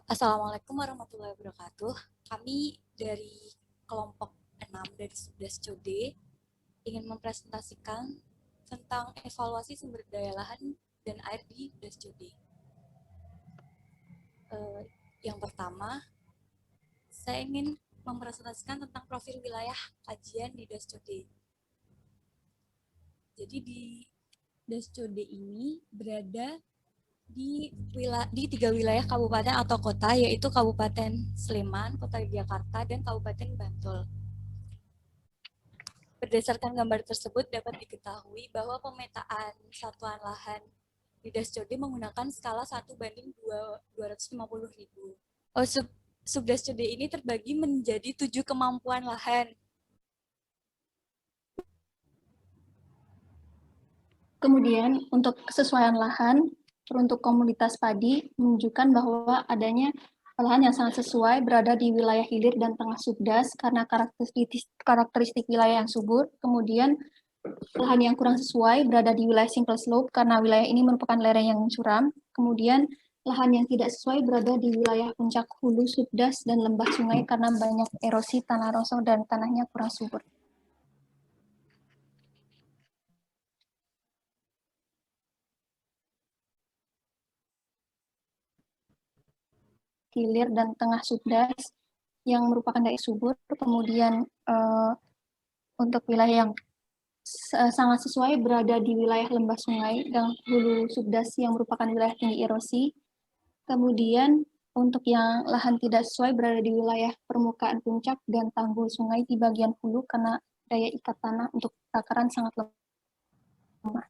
Assalamualaikum warahmatullahi wabarakatuh. Kami dari kelompok 6 dari Subdas COD ingin mempresentasikan tentang evaluasi sumber daya lahan dan air di Subdas COD. Yang pertama, saya ingin mempresentasikan tentang profil wilayah kajian di DAS COD. Jadi di DAS COD ini berada di 3 wilayah kabupaten atau kota, yaitu Kabupaten Sleman, Kota Yogyakarta, dan Kabupaten Bantul. Berdasarkan gambar tersebut dapat diketahui bahwa pemetaan satuan lahan di DAS COD menggunakan skala 1:250.000. Subdas COD ini terbagi menjadi 7 kemampuan lahan. Kemudian untuk kesesuaian lahan, untuk komunitas padi menunjukkan bahwa adanya lahan yang sangat sesuai berada di wilayah hilir dan tengah subdas karena karakteristik wilayah yang subur. Kemudian lahan yang kurang sesuai berada di wilayah simple slope karena wilayah ini merupakan lereng yang curam. Kemudian lahan yang tidak sesuai berada di wilayah puncak hulu subdas dan lembah sungai karena banyak erosi tanah longsor dan tanahnya kurang subur. Hilir dan tengah subdas yang merupakan daerah subur, kemudian untuk wilayah yang sangat sesuai berada di wilayah lembah sungai dan hulu subdas yang merupakan wilayah tinggi erosi. Kemudian untuk yang lahan tidak sesuai berada di wilayah permukaan puncak dan tanggul sungai di bagian hulu karena daya ikat tanah untuk takaran sangat lemah.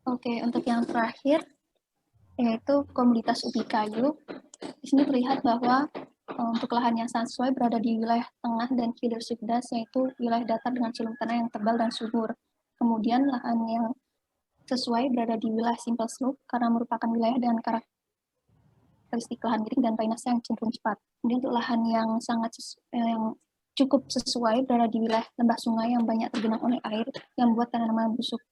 Oke, untuk yang terakhir yaitu komoditas ubi kayu. Di sini terlihat bahwa untuk lahan yang sangat sesuai berada di wilayah tengah dan hilir subdas, yaitu wilayah datar dengan cilung tanah yang tebal dan subur. Kemudian lahan yang sesuai berada di wilayah simple slope karena merupakan wilayah dengan karakteristik lahan miring dan drainase yang cenderung cepat. Kemudian untuk lahan yang yang cukup sesuai berada di wilayah lembah sungai yang banyak tergenang oleh air yang membuat tanaman busuk.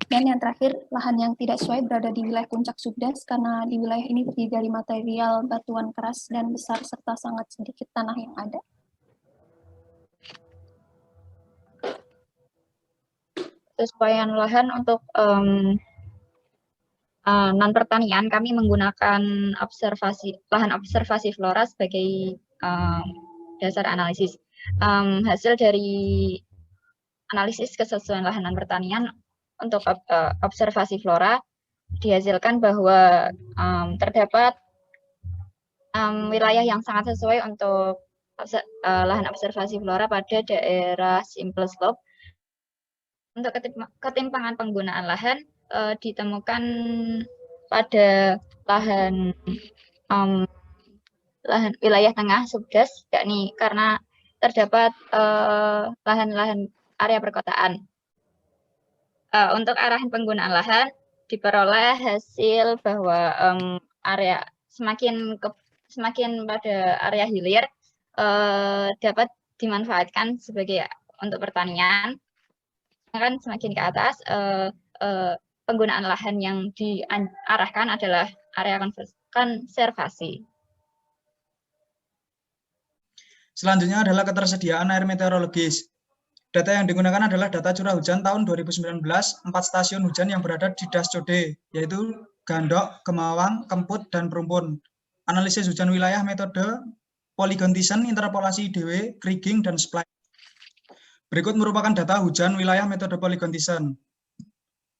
Dan yang terakhir, lahan yang tidak sesuai berada di wilayah puncak subdas karena di wilayah ini terdiri dari material batuan keras dan besar serta sangat sedikit tanah yang ada. Kesesuaian lahan untuk non-pertanian, kami menggunakan lahan observasi flora sebagai dasar analisis. Hasil dari analisis kesesuaian lahan non-pertanian untuk observasi flora dihasilkan bahwa terdapat wilayah yang sangat sesuai untuk lahan observasi flora pada daerah simple slope. Untuk ketimpangan penggunaan lahan ditemukan pada lahan wilayah tengah subdas, yakni karena terdapat lahan-lahan area perkotaan. Untuk arahan penggunaan lahan diperoleh hasil bahwa area semakin pada area hilir dapat dimanfaatkan sebagai untuk pertanian, kan semakin ke atas penggunaan lahan yang diarahkan adalah area konservasi. Selanjutnya adalah ketersediaan air meteorologis. Data yang digunakan adalah data curah hujan tahun 2019, 4 stasiun hujan yang berada di DAS COD, yaitu Gandok, Gemawang, Kemput, dan Perumpun. Analisis hujan wilayah metode Polygon Thyssen, interpolasi IDW, kriging, dan spline. Berikut merupakan data hujan wilayah metode Polygon Thyssen.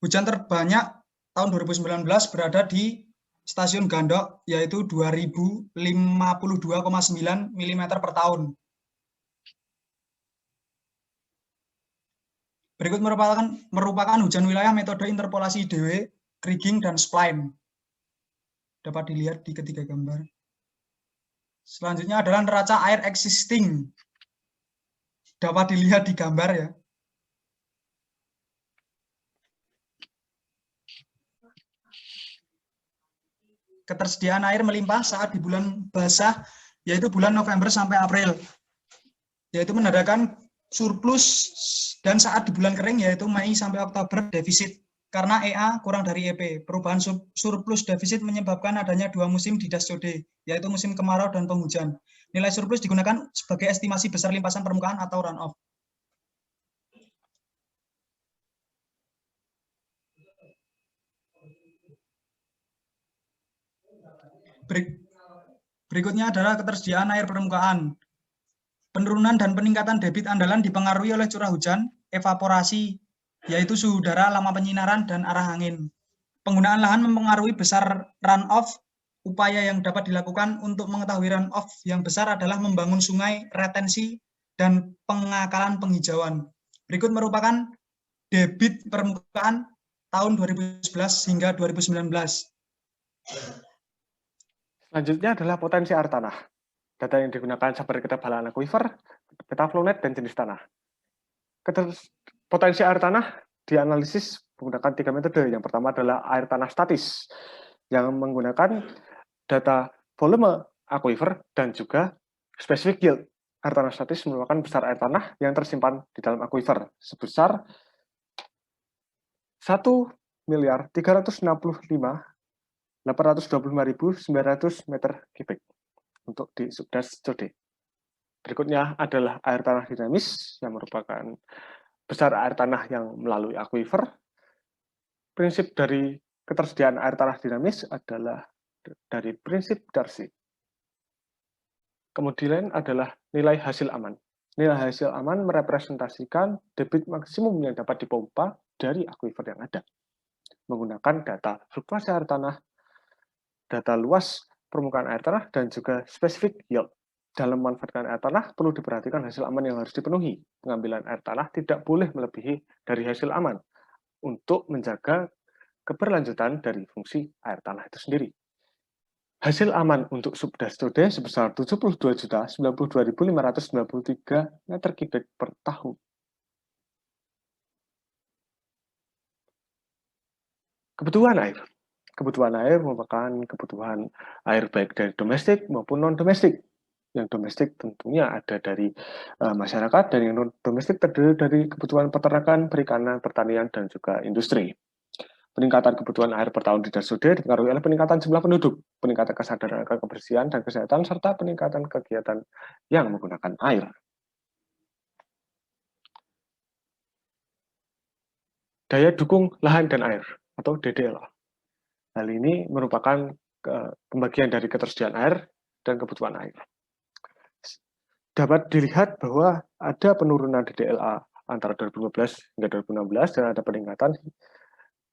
Hujan terbanyak tahun 2019 berada di stasiun Gandok, yaitu 2052,9 mm per tahun. Berikut merupakan hujan wilayah metode interpolasi IDW, kriging, dan spline. Dapat dilihat di ketiga gambar. Selanjutnya adalah neraca air existing. Dapat dilihat di gambar ya. Ketersediaan air melimpah saat di bulan basah, yaitu bulan November sampai April, yaitu menandakan surplus, dan saat di bulan kering yaitu Mei sampai Oktober defisit karena EA kurang dari EP. Perubahan surplus defisit menyebabkan adanya dua musim di DAS-COD, yaitu musim kemarau dan penghujan. Nilai surplus digunakan sebagai estimasi besar limpasan permukaan atau run-off. Berikutnya adalah ketersediaan air permukaan. Penurunan dan peningkatan debit andalan dipengaruhi oleh curah hujan, evaporasi, yaitu suhu udara, lama penyinaran, dan arah angin. Penggunaan lahan mempengaruhi besar run-off. Upaya yang dapat dilakukan untuk mengetahui run-off yang besar adalah membangun sungai, retensi, dan pengakalan penghijauan. Berikut merupakan debit permukaan tahun 2011 hingga 2019. Selanjutnya adalah potensi air tanah. Data yang digunakan seperti ketebalan akuifer, peta flownet, dan jenis tanah. Potensi air tanah dianalisis menggunakan 3 metode. Yang pertama adalah air tanah statis, yang menggunakan data volume akuifer dan juga specific yield. Air tanah statis merupakan besar air tanah yang tersimpan di dalam akuifer sebesar 1.365.825.900 meter kubik untuk di subdas COD. Berikutnya adalah air tanah dinamis yang merupakan besar air tanah yang melalui akuifer. Prinsip dari ketersediaan air tanah dinamis adalah dari prinsip Darcy. Kemudian adalah nilai hasil aman. Nilai hasil aman merepresentasikan debit maksimum yang dapat dipompa dari akuifer yang ada. Menggunakan data fluktuasi air tanah, data luas permukaan air tanah, dan juga specific yield. Dalam memanfaatkan air tanah, perlu diperhatikan hasil aman yang harus dipenuhi. Pengambilan air tanah tidak boleh melebihi dari hasil aman untuk menjaga keberlanjutan dari fungsi air tanah itu sendiri. Hasil aman untuk subdas COD sebesar 72.092.593 meter kubik per tahun. Kebutuhan air. Kebutuhan air merupakan kebutuhan air baik dari domestik maupun non-domestik. Yang domestik tentunya ada dari masyarakat, dan yang non-domestik terdiri dari kebutuhan peternakan, perikanan, pertanian, dan juga industri. Peningkatan kebutuhan air per tahun di DAS-COD dipengaruhi oleh peningkatan jumlah penduduk, peningkatan kesadaran akan kebersihan dan kesehatan, serta peningkatan kegiatan yang menggunakan air. Daya dukung lahan dan air atau DDLA. Hal ini merupakan pembagian dari ketersediaan air dan kebutuhan air. Dapat dilihat bahwa ada penurunan DDLA antara 2015 hingga 2016 dan ada peningkatan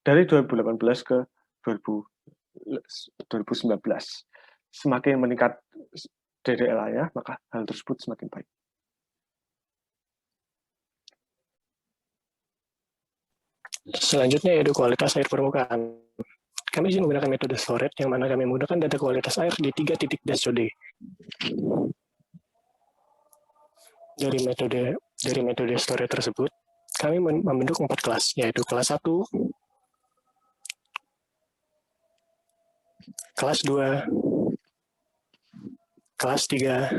dari 2018 ke 2019. Semakin meningkat DDLA-nya, maka hal tersebut semakin baik. Selanjutnya yaitu kualitas air permukaan. Kami juga menggunakan metode storage, yang mana kami menggunakan data kualitas air di 3 titik DAS-COD. Dari metode storage tersebut, kami membentuk 4 kelas, yaitu kelas 1, kelas 2, kelas 3,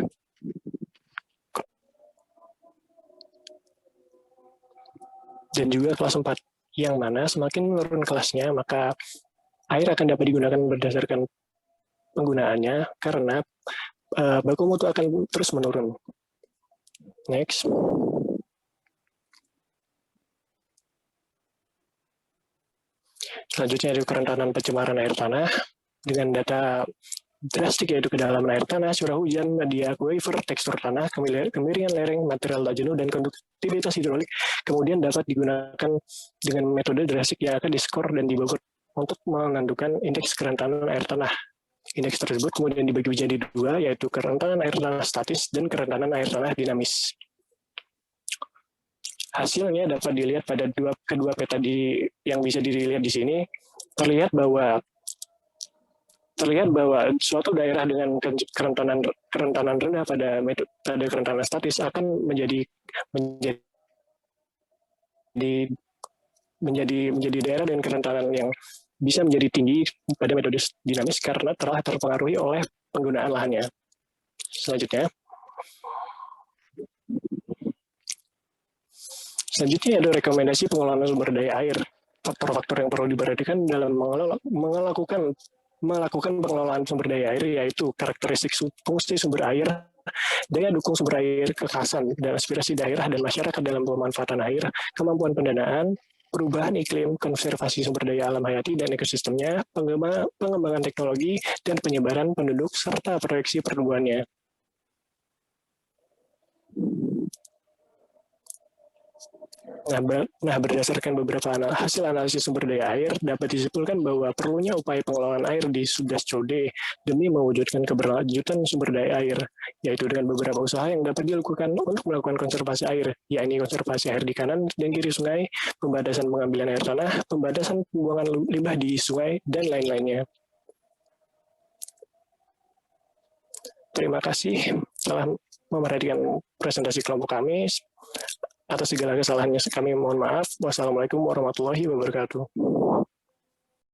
dan juga kelas 4, yang mana semakin menurun kelasnya, maka air akan dapat digunakan berdasarkan penggunaannya, karena baku mutu akan terus menurun. Next. Selanjutnya ada kerentanan pencemaran air tanah dengan data drastik, yaitu kedalaman air tanah, curah hujan, media akuifer, tekstur tanah, kemiringan lereng, material tak jenuh, dan konduktivitas hidrolik. Kemudian dapat digunakan dengan metode drastik yang akan diskor dan dibawa untuk menentukan indeks kerentanan air tanah. Indeks tersebut kemudian dibagi menjadi 2, yaitu kerentanan air tanah statis dan kerentanan air tanah dinamis. Hasilnya dapat dilihat pada kedua peta yang bisa dilihat di sini. Terlihat bahwa suatu daerah dengan kerentanan rendah pada metode kerentanan statis akan menjadi daerah dengan kerentanan yang bisa menjadi tinggi pada metode dinamis karena telah terpengaruhi oleh penggunaan lahannya. Selanjutnya ada rekomendasi pengelolaan sumber daya air. faktor-faktor yang perlu diperhatikan dalam melakukan pengelolaan sumber daya air, yaitu karakteristik fungsi sumber air, daya dukung sumber air, kekhasan dan aspirasi daerah dan masyarakat dalam pemanfaatan air, kemampuan pendanaan, perubahan iklim, konservasi sumber daya alam hayati dan ekosistemnya, pengembangan teknologi, dan penyebaran penduduk, serta proyeksi pertumbuhannya. Nah, berdasarkan beberapa hasil analisis sumber daya air, dapat disimpulkan bahwa perlunya upaya pengelolaan air di Subdas Code demi mewujudkan keberlanjutan sumber daya air, yaitu dengan beberapa usaha yang dapat dilakukan untuk melakukan konservasi air, yakni konservasi air di kanan dan kiri sungai, pembatasan pengambilan air tanah, pembatasan pembuangan limbah di sungai, dan lain-lainnya. Terima kasih telah memerhatikan presentasi kelompok kami. Atas segala kesalahannya kami mohon maaf. Wassalamualaikum warahmatullahi wabarakatuh.